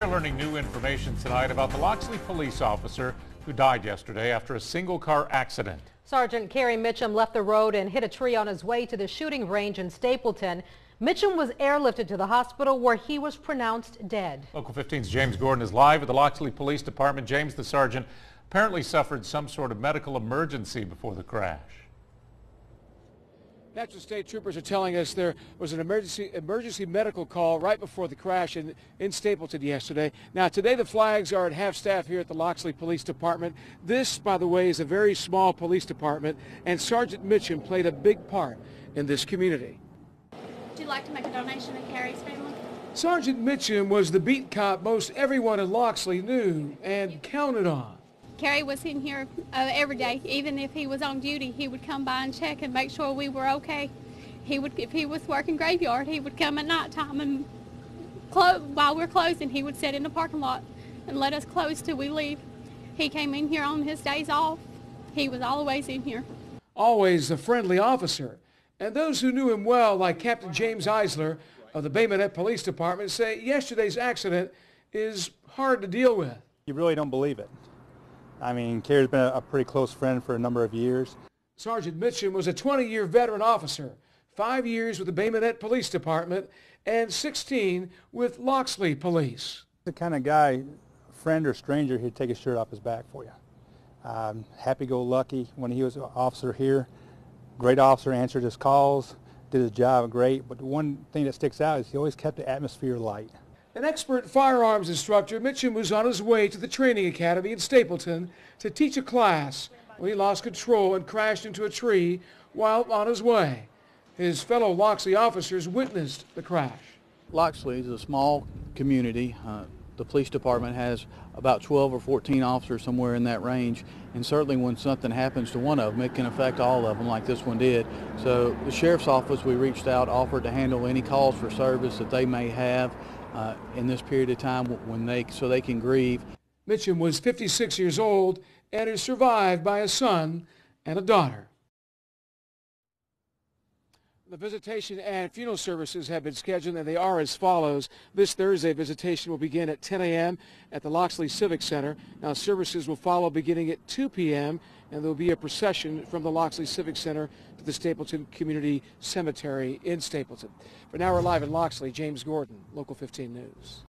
We're learning new information tonight about the Loxley police officer who died yesterday after a single-car accident. Sargeant Kerry Mitchum left the road and hit a tree on his way to the shooting range in Stapleton. Mitchum was airlifted to the hospital where he was pronounced dead. Local 15's James Gordon is live at the Loxley Police Department. James, the sergeant apparently suffered some sort of medical emergency before the crash. Natural State Troopers are telling us there was an emergency medical call right before the crash in Stapleton yesterday. Now, today the flags are at half-staff here at the Loxley Police Department. This, by the way, is a very small police department, and Sergeant Mitchum played a big part in this community. Would you like to make a donation to Kerry's family? Sergeant Mitchum was the beat cop most everyone in Loxley knew and counted on. Kerry was in here every day. Even if he was on duty, he would come by and check and make sure we were okay. If he was working graveyard, he would come at nighttime and while we're closing, he would sit in the parking lot and let us close till we leave. He came in here on his days off. He was always in here. Always a friendly officer. And those who knew him well, like Captain James Eisler of the Bay Minette Police Department, say yesterday's accident is hard to deal with. You really don't believe it. I mean, Kerry's been a pretty close friend for a number of years. Sergeant Mitchum was a 20-year veteran officer, 5 years with the Bay Minette Police Department, and 16 with Loxley Police. The kind of guy, friend or stranger, he'd take his shirt off his back for you. Happy-go-lucky when he was an officer here. Great officer, answered his calls, did his job great, but the one thing that sticks out is he always kept the atmosphere light. An expert firearms instructor, Mitchum was on his way to the training academy in Stapleton to teach a class when he lost control and crashed into a tree while on his way. His fellow Loxley officers witnessed the crash. Loxley is a small community. The police department has about 12 or 14 officers, somewhere in that range, and certainly when something happens to one of them, it can affect all of them like this one did. So the sheriff's office, we reached out, offered to handle any calls for service that they may have in this period of time so they can grieve. Mitchum was 56 years old and is survived by a son and a daughter. The visitation and funeral services have been scheduled, and they are as follows. This Thursday, visitation will begin at 10 a.m. at the Loxley Civic Center. Now, services will follow beginning at 2 p.m., and there will be a procession from the Loxley Civic Center to the Stapleton Community Cemetery in Stapleton. For now, we're live in Loxley. James Gordon, Local 15 News.